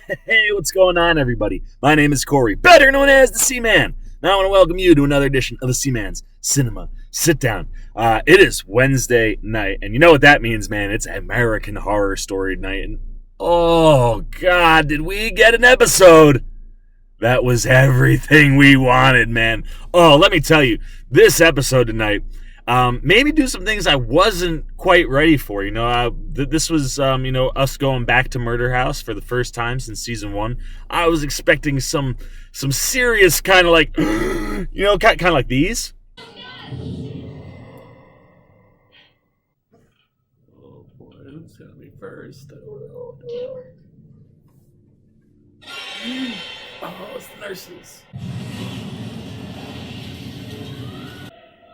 Hey, what's going on, everybody? My name is Corey, better known as the Seaman. Now I want to welcome you to another edition of the Seaman's Cinema Sitdown. It is Wednesday night, and you know what that means, man. It's American Horror Story night, and oh, God, did we get an episode? That was everything we wanted, man. Oh, let me tell you, this episode tonight made me do some things I wasn't quite ready for. This was, us going back to Murder House for the first time since season 1. I was expecting some serious kind of like, kind of like these. Oh boy, who's gonna be first? I don't know. Oh, it's the nurses.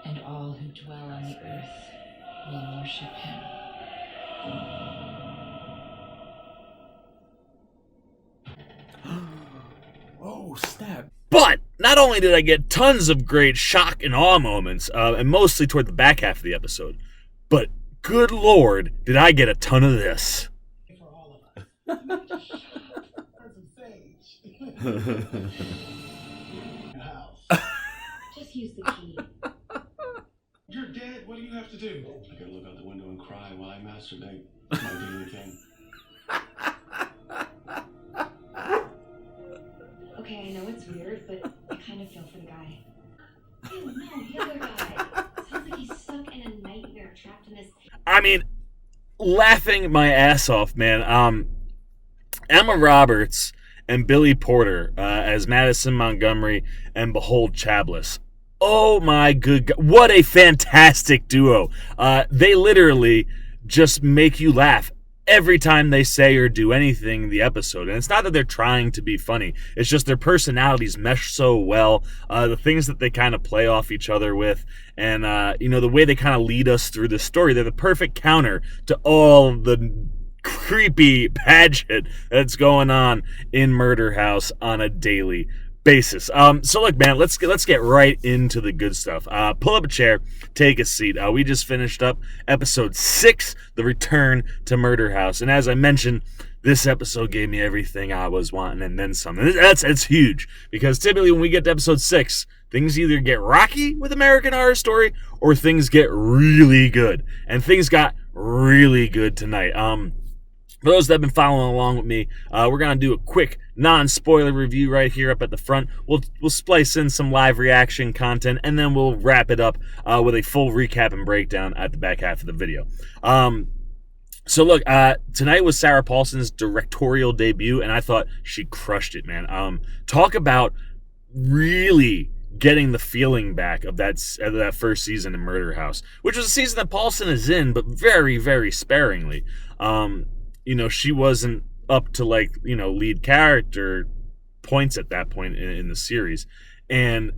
And all who dwell on the earth will worship him. Oh, snap. But not only did I get tons of great shock and awe moments, and mostly toward the back half of the episode, but good lord, did I get a ton of this. For all of us. House. Just use the key. You're dead. What do you have to do? I gotta look out the window and cry while I masturbate. It's my daily thing. Okay, I know it's weird, but I kind of feel for the guy. Ew, no, the other guy. Sounds like he's stuck in a nightmare, trapped in this. I mean, laughing my ass off, man. Emma Roberts and Billy Porter as Madison Montgomery and Behold Chablis. Oh my good God. What a fantastic duo. They literally just make you laugh every time they say or do anything in the episode. And it's not that they're trying to be funny. It's just their personalities mesh so well. The things that they kind of play off each other with. And, the way they kind of lead us through the story. They're the perfect counter to all the creepy pageant that's going on in Murder House on a daily basis. So look, man, let's get right into the good stuff. Pull up a chair, take a seat. We just finished up episode 6, The Return to Murder House, and as I mentioned, this episode gave me everything I was wanting and then some. And it's huge because typically when we get to episode 6, things either get rocky with American Horror Story or things get really good, and things got really good tonight. For those that have been following along with me, we're going to do a quick non-spoiler review right here up at the front. We'll splice in some live reaction content, and then we'll wrap it up with a full recap and breakdown at the back half of the video. So look, tonight was Sarah Paulson's directorial debut, and I thought she crushed it, man. Talk about really getting the feeling back of that first season in Murder House, which was a season that Paulson is in, but very, very sparingly. She wasn't up to lead character points at that point in the series. And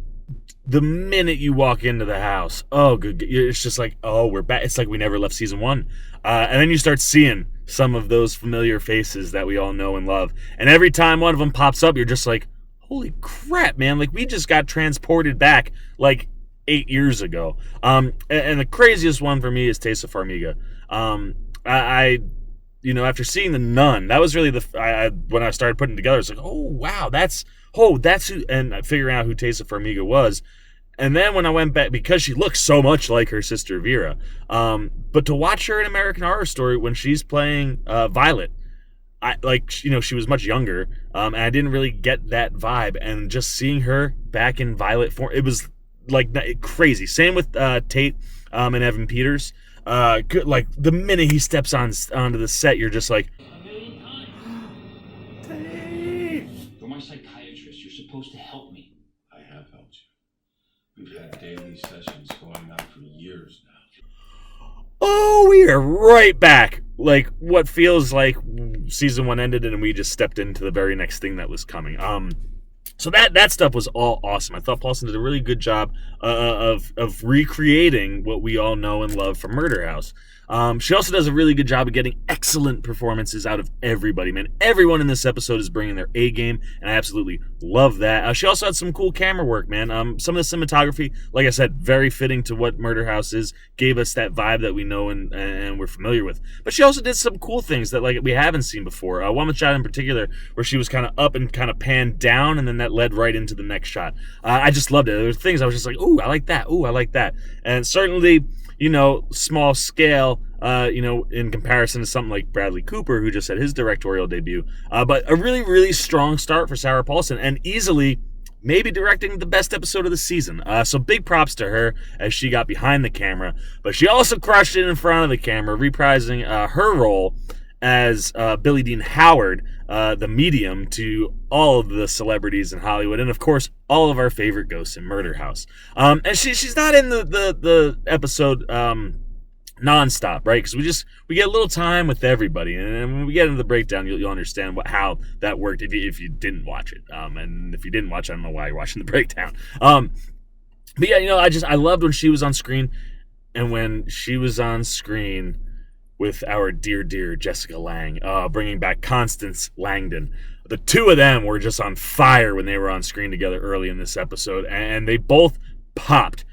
the minute you walk into the house, oh, good, it's just like, oh, we're back. It's like we never left season 1. And then you start seeing some of those familiar faces that we all know and love. And every time one of them pops up, you're just like, holy crap, man. Like, we just got transported back 8 years ago. And the craziest one for me is Tessa Farmiga. After seeing The Nun, that was really when I started putting it together, it's like, oh, wow, that's who, and figuring out who Tessa Farmiga was. And then when I went back, because she looks so much like her sister Vera, but to watch her in American Horror Story when she's playing Violet, she was much younger, and I didn't really get that vibe, and just seeing her back in Violet form, it was crazy. Same with Tate and Evan Peters. Good, the minute he steps onto the set, you're just like, Tate! You're my psychiatrist. You're supposed to help me. I have helped you. We've had daily sessions going on for years now. Oh, we are right back. What feels like season 1 ended and we just stepped into the very next thing that was coming. So that stuff was all awesome. I thought Paulson did a really good job of recreating what we all know and love from Murder House. She also does a really good job of getting excellent performances out of everybody, man. Everyone in this episode is bringing their A game, and I absolutely love that. She also had some cool camera work, man. Some of the cinematography, like I said, very fitting to what Murder House is, gave us that vibe that we know and we're familiar with. But she also did some cool things that we haven't seen before. One shot in particular where she was kind of up and kind of panned down, and then that led right into the next shot. I just loved it. There were things I was just like, ooh, I like that. Ooh, I like that. And certainly, small scale, in comparison to something like Bradley Cooper, who just had his directorial debut. But a really, really strong start for Sarah Paulson, and easily maybe directing the best episode of the season. So big props to her as she got behind the camera. But she also crushed it in front of the camera, reprising her role as Billie Dean Howard, the medium to all of the celebrities in Hollywood, and of course all of our favorite ghosts in Murder House. And she's not in the episode nonstop, right? Because we get a little time with everybody, and when we get into the breakdown, you'll understand how that worked if you didn't watch it. And if you didn't watch it, I don't know why you're watching the breakdown. But yeah, I loved when she was on screen, and when she was on screen with our dear Jessica Lange, bringing back Constance Langdon. The two of them were just on fire when they were on screen together early in this episode, and they both popped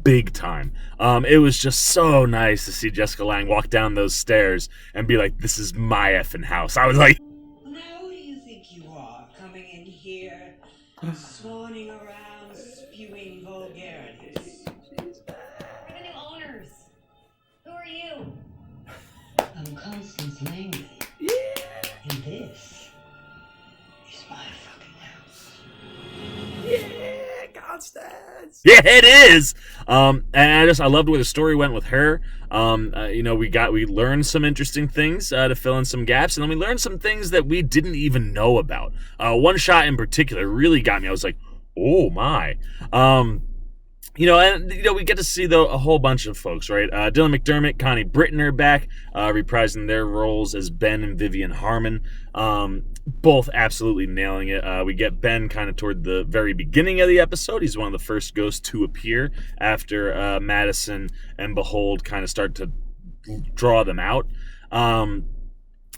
big time. It was just so nice to see Jessica Lange walk down those stairs and be like, this is my effing house. I was like, now who do you think you are, coming in here, swanning around, spewing vulgarities? We're the new owners. Who are you? I'm Constance Langdon. yeah. And this is my fucking house. Yeah, Constance. Yeah, it is. And I loved where the story went with her. We learned some interesting things to fill in some gaps, and then we learned some things that we didn't even know about. One shot in particular really got me. I was like, oh my. We get to see a whole bunch of folks, right? Dylan McDermott, Connie Britton are back, reprising their roles as Ben and Vivian Harmon. Both absolutely nailing it. We get Ben kind of toward the very beginning of the episode. He's one of the first ghosts to appear after Madison and Behold kind of start to draw them out.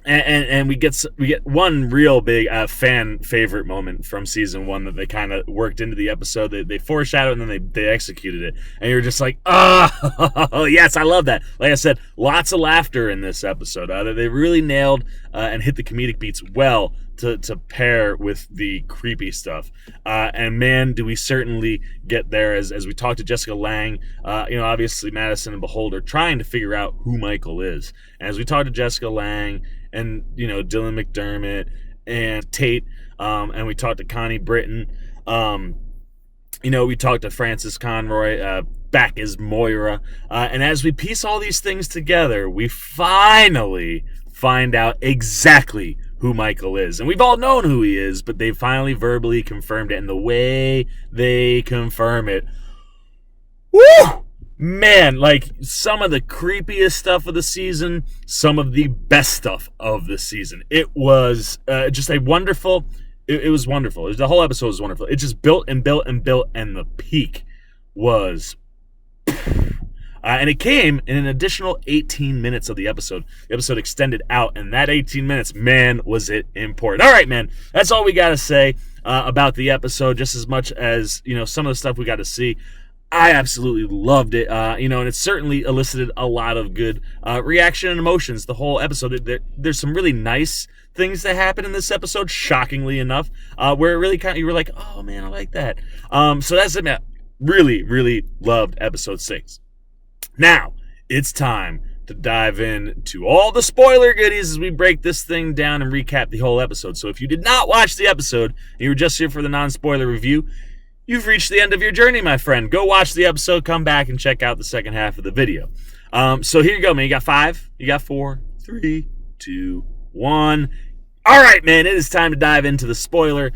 And we get one real big fan favorite moment from season 1 that they kind of worked into the episode. They foreshadowed and then they executed it, and you're just like, oh yes, I love that. Like I said, lots of laughter in this episode. They really nailed and hit the comedic beats well to pair with the creepy stuff. And man, do we certainly get there as we talk to Jessica Lange. Obviously Madison and Behold are trying to figure out who Michael is. And as we talk to Jessica Lange and, Dylan McDermott and Tate, and we talk to Connie Britton, we talked to Frances Conroy, back as Moira. And as we piece all these things together, we finally find out exactly who Michael is. And we've all known who he is, but they finally verbally confirmed it. And the way they confirm it, woo! Man, some of the creepiest stuff of the season, some of the best stuff of the season. It was just a wonderful... It was wonderful. The whole episode was wonderful. It just built and built and built, and the peak was... and it came in an additional 18 minutes of the episode. The episode extended out, and that 18 minutes, man, was it important. All right, man, that's all we got to say about the episode, just as much as, some of the stuff we got to see. I absolutely loved it, and it certainly elicited a lot of good reaction and emotions the whole episode. There's some really nice things that happen in this episode, shockingly enough, where it really you were like, oh, man, I like that. So that's it, man. Really, really loved episode 6. Now, it's time to dive in to all the spoiler goodies as we break this thing down and recap the whole episode. So if you did not watch the episode and you were just here for the non-spoiler review, you've reached the end of your journey, my friend. Go watch the episode, come back, and check out the second half of the video. So here you go, man. You got 5, you got 4, 3, 2, 1. All right, man. It is time to dive into the spoiler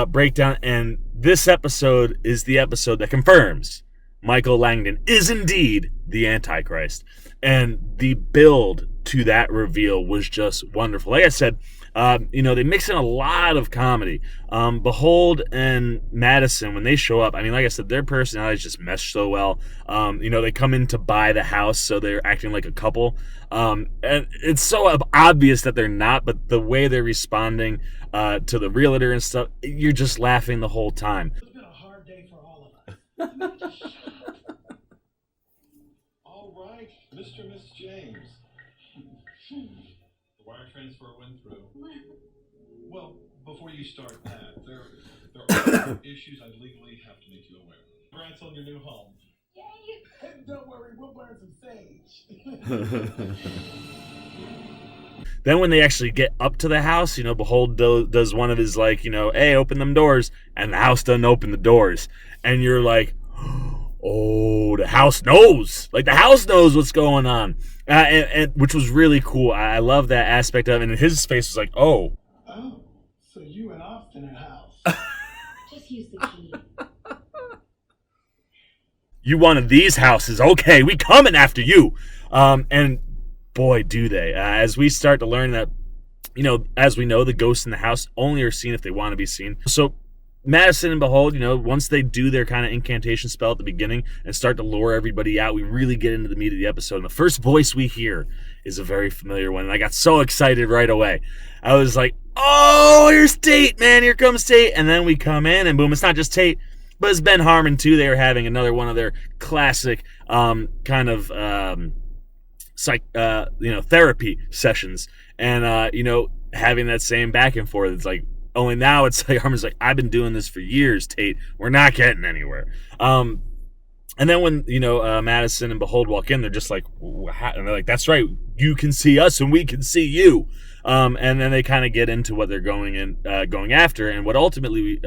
breakdown, and this episode is the episode that confirms Michael Langdon is indeed the Antichrist. And the build to that reveal was just wonderful. Like I said, They mix in a lot of comedy. Behold and Madison, when they show up, I mean, like I said, their personalities just mesh so well. They come in to buy the house, so they're acting like a couple. And it's so obvious that they're not, but the way they're responding to the realtor and stuff, you're just laughing the whole time. It's been a hard day for all of us. All right, Mr. and Miss James. The wire transfer went through. Well, before you start that, there are issues I legally have to make you aware of. Congrats on your new home. Yay! Don't worry, we'll burn some sage. Then when they actually get up to the house, Behold does one of his hey, open them doors, and the house doesn't open the doors, and you're like, oh, the house knows. Like, the house knows what's going on, and which was really cool. I love that aspect of it, and his face was like, oh. Oh, so you and Austin in house. Just use the key. You wanted these houses. Okay, we coming after you. And boy, do they. As we start to learn that, as we know, the ghosts in the house only are seen if they want to be seen. So Madison and Behold, once they do their kind of incantation spell at the beginning and start to lure everybody out, we really get into the meat of the episode. And the first voice we hear is a very familiar one. And I got so excited right away. I was like, oh, here's Tate, man. Here comes Tate. And then we come in and boom, it's not just Tate, but it's Ben Harmon too. They were having another one of their classic therapy sessions, and having that same back and forth. It's like, only now it's like Harmon's like, I've been doing this for years, Tate. We're not getting anywhere. And then when Madison and Behold walk in, they're just like, and they're like, that's right, you can see us and we can see you. And then they kind of get into what they're going after, and what ultimately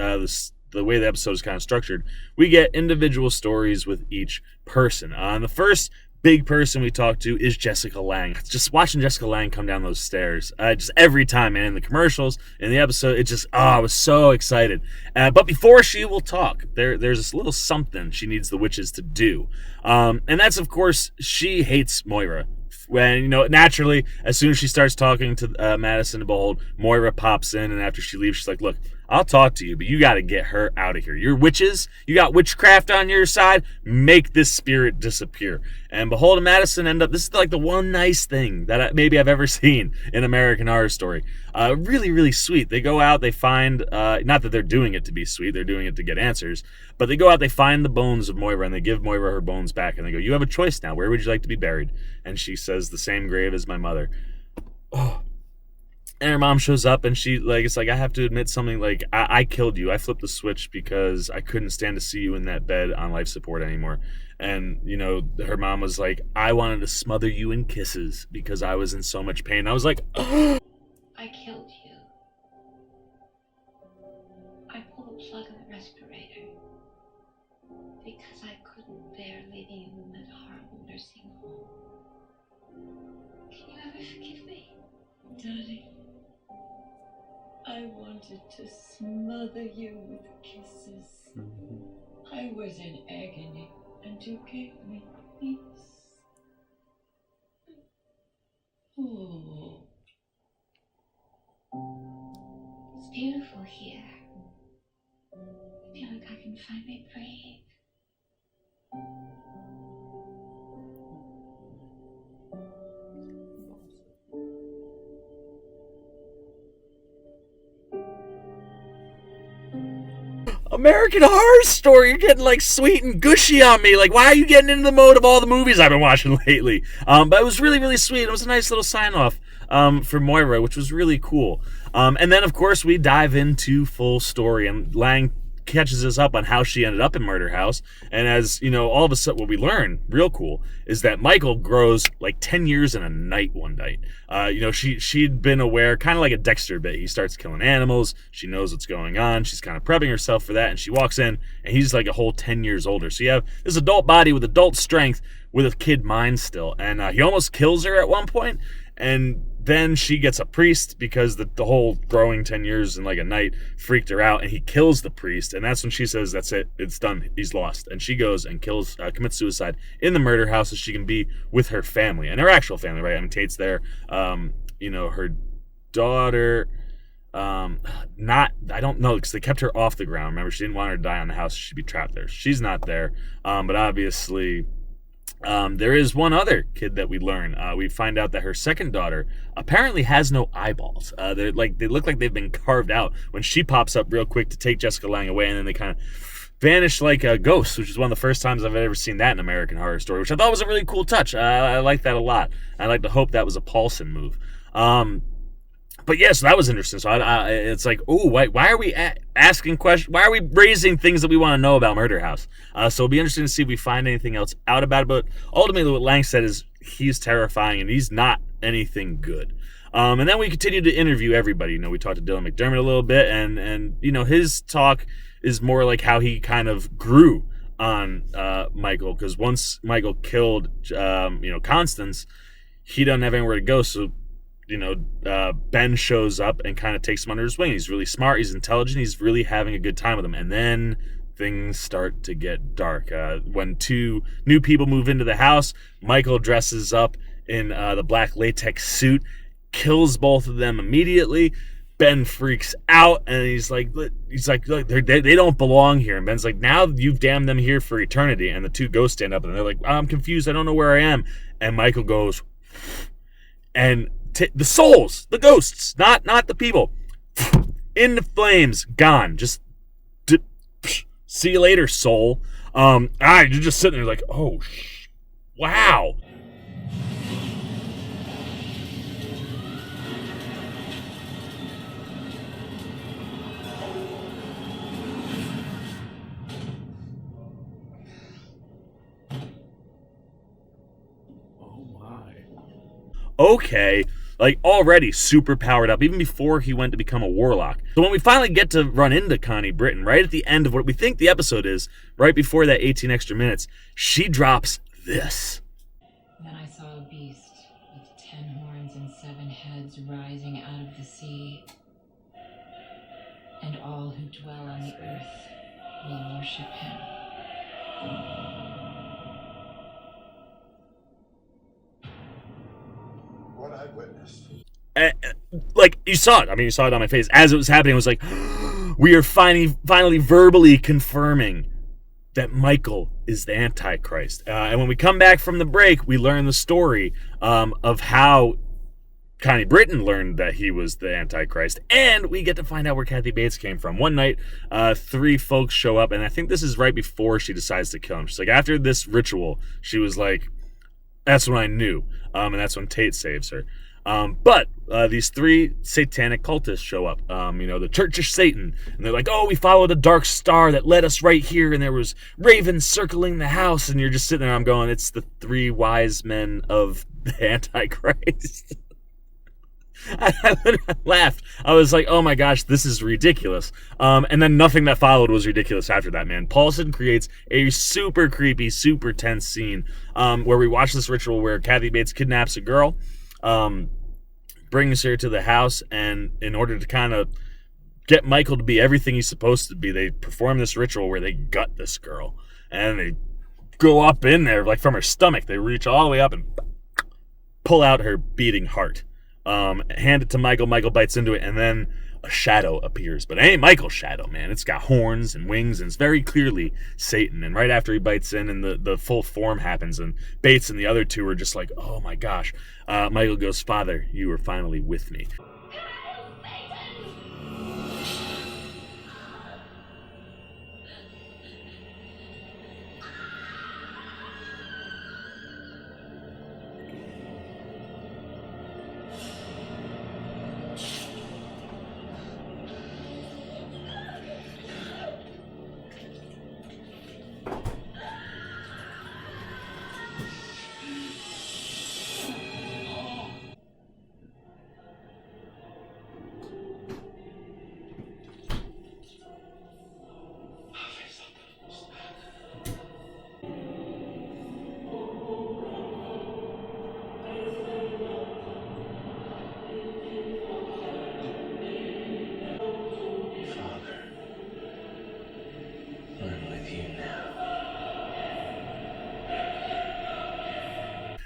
the way the episode is kind of structured, we get individual stories with each person. And the first big person we talk to is Jessica Lange. Just watching Jessica Lange come down those stairs, just every time, man, in the commercials, in the episode, I was so excited. But before she will talk, there's this little something she needs the witches to do. And that's, of course, she hates Moira. When, naturally, as soon as she starts talking to Madison and Behold, Moira pops in, and after she leaves, she's like, look, I'll talk to you, but you got to get her out of here. You're witches. You got witchcraft on your side. Make this spirit disappear. And Behold and Madison end up, this is like the one nice thing that maybe I've ever seen in American Horror Story. Really, really sweet. They go out, they find, not that they're doing it to be sweet, they're doing it to get answers, but they go out, they find the bones of Moira, and they give Moira her bones back, and they go, you have a choice now. Where would you like to be buried? And she says, the same grave as my mother. Oh. And her mom shows up, and it's like, I have to admit something, like, I killed you. I flipped the switch because I couldn't stand to see you in that bed on life support anymore. And, her mom was like, I wanted to smother you in kisses because I was in so much pain. I was like, oh. I killed you. I pulled the plug on the respirator because I couldn't bear leaving you in that horrible nursing home. Can you ever forgive me? Darling, I wanted to smother you with kisses. I was in agony, and you gave me peace. Oh. It's beautiful here. I feel like I can finally breathe. American Horror Story, you're getting like sweet and gushy on me. Like, why are you getting into the mode of all the movies I've been watching lately? But it was really, really sweet. It was a nice little sign off for Moira, which was really cool. And then, of course, we dive into full story, and Lang catches us up on how she ended up in Murder House. And as all of a sudden, what we learn, real cool, is that Michael grows like 10 years in a night one night. She'd been aware, kind of like a Dexter bit. He starts killing animals. She knows what's going on. She's kind of prepping herself for that, and she walks in, and he's like a whole 10 years older. So you have this adult body with adult strength with a kid mind still. And he almost kills her at one point, and then she gets a priest because the whole growing 10 years in like a night freaked her out, and he kills the priest, and that's when she says, that's it, it's done, he's lost. And she goes and commits suicide in the murder house so she can be with her family, and her actual family, right? I mean, Tate's there, her daughter, not, I don't know, because they kept her off the ground. Remember, she didn't want her to die on the house. She'd be trapped there. She's not there. But obviously, there is one other kid that we learn. We find out that her second daughter apparently has no eyeballs. They look like they've been carved out. When she pops up real quick to take Jessica Lange away, and then they kind of vanish like a ghost, which is one of the first times I've ever seen that in American Horror Story, which I thought was a really cool touch. I like that a lot. I like to hope that was a Paulson move. But yes, that was interesting. So it's like, ooh, why are we asking questions? Why are we raising things that we want to know about Murder House? So it'll be interesting to see if we find anything else out about it. But ultimately, what Lang said is he's terrifying and he's not anything good. And then we continue to interview everybody. You know, we talked to Dylan McDermott a little bit, and you know, his talk is more like how he kind of grew on Michael, because once Michael killed Constance, he doesn't have anywhere to go. So Ben shows up and kind of takes him under his wing. He's really smart, he's intelligent, he's really having a good time with him. And then things start to get dark. When two new people move into the house, Michael dresses up in the black latex suit, kills both of them immediately. Ben freaks out and he's like, look, they don't belong here. And Ben's like, now you've damned them here for eternity. And the two ghosts stand up and they're like, I'm confused, I don't know where I am. And Michael goes, and the souls, the ghosts, not the people, in the flames, gone. Just see you later, soul. You're just sitting there like, oh, wow. Okay, like already super powered up, even before he went to become a warlock. So when we finally get to run into Connie Britton, right at the end of what we think the episode is, right before that 18 extra minutes, she drops this. Then I saw a beast with 10 horns and 7 heads rising out of the sea, and all who dwell on the earth will worship him. What I witnessed. Like, you saw it. I mean, you saw it on my face. As it was happening, it was like, we are finally verbally confirming that Michael is the Antichrist. And when we come back from the break, we learn the story of how Connie Britton learned that he was the Antichrist. And we get to find out where Kathy Bates came from. One night, 3 folks show up, and I think this is right before she decides to kill him. She's like, after this ritual, she was like, that's when I knew. And that's when Tate saves her. But these 3 satanic cultists show up, the Church of Satan. And they're like, oh, we followed a dark star that led us right here. And there was ravens circling the house. And you're just sitting there. I'm going, it's the 3 wise men of the Antichrist. I laughed. I was like, oh my gosh, this is ridiculous. And then nothing that followed was ridiculous after that, man. Paulson creates a super creepy, super tense scene where we watch this ritual where Kathy Bates kidnaps a girl, brings her to the house, and in order to kind of get Michael to be everything he's supposed to be, they perform this ritual where they gut this girl. And they go up in there, like from her stomach. They reach all the way up and pull out her beating heart. Hand it to Michael. Michael bites into it, and then a shadow appears. But it ain't Michael's shadow, man. It's got horns and wings, and it's very clearly Satan. And right after he bites in, and the full form happens, and Bates and the other 2 are just like, oh my gosh. Michael goes, Father, you are finally with me.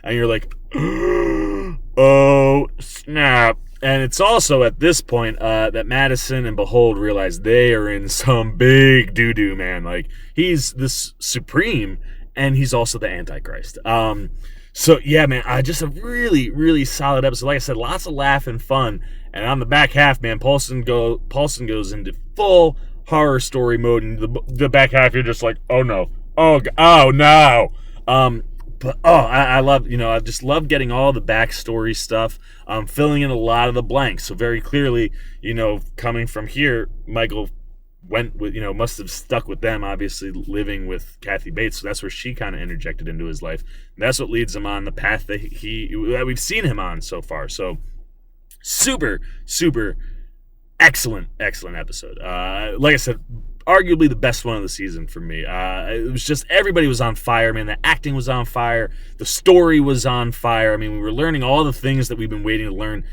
And you're like, oh, snap. And it's also at this point that Madison and Behold realize they are in some big doo-doo, man. Like, he's this Supreme, and he's also the Antichrist. So, yeah, man, just a really, really solid episode. Like I said, lots of laugh and fun. And on the back half, man, Paulson goes into full horror story mode. And the back half, you're just like, oh, no. Oh no. But, I love, I just love getting all the backstory stuff, filling in a lot of the blanks. So very clearly, coming from here, Michael went with, must have stuck with them, obviously living with Kathy Bates. So that's where she kind of interjected into his life. And that's what leads him on the path that we've seen him on so far. So super, super excellent episode. Like I said, arguably the best one of the season for me. It was just, everybody was on fire, man. The acting was on fire. The story was on fire. I mean, we were learning all the things that we've been waiting to learn,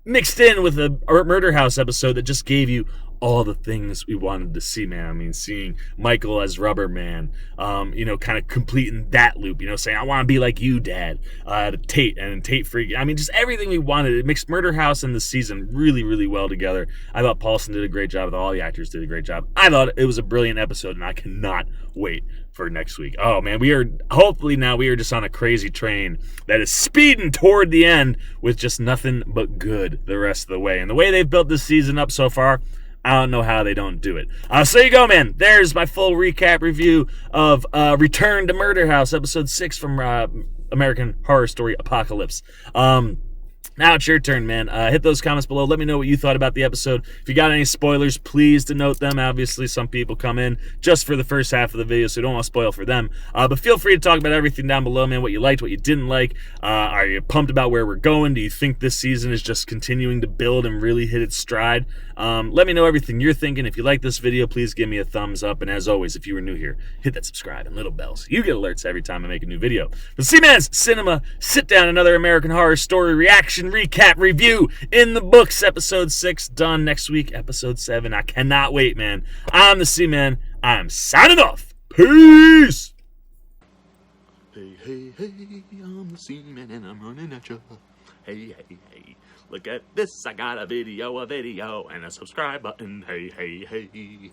mixed in with a Murder House episode that just gave you all the things we wanted to see, man. I mean, seeing Michael as Rubber Man, kind of completing that loop, saying, I want to be like you, Dad, to Tate, and Tate freak. I mean, just everything we wanted. It mixed Murder House and the season really, really well together. I thought Paulson did a great job. All the actors did a great job. I thought it was a brilliant episode, and I cannot wait for next week. Oh, man, we are just on a crazy train that is speeding toward the end with just nothing but good the rest of the way. And the way they've built this season up so far, I don't know how they don't do it. So you go, man. There's my full recap review of Return to Murder House, episode 6 from American Horror Story Apocalypse. Now it's your turn, man. Hit those comments below. Let me know what you thought about the episode. If you got any spoilers, please denote them. Obviously, some people come in just for the first half of the video, so you don't want to spoil for them. But feel free to talk about everything down below, man. What you liked, what you didn't like. Are you pumped about where we're going? Do you think this season is just continuing to build and really hit its stride? Let me know everything you're thinking. If you like this video, please give me a thumbs up. And as always, if you were new here, hit that subscribe and little bell so you get alerts every time I make a new video. The Seaman's Cinema Sit Down, another American Horror Story reaction, recap, review in the books. Episode 6 done next week. Episode 7. I cannot wait, man. I'm the Seaman. I'm signing off. Peace. Hey, hey, hey, I'm the Seaman and I'm running at you. Hey, hey, hey, look at this. I got a video, and a subscribe button. Hey, hey, hey.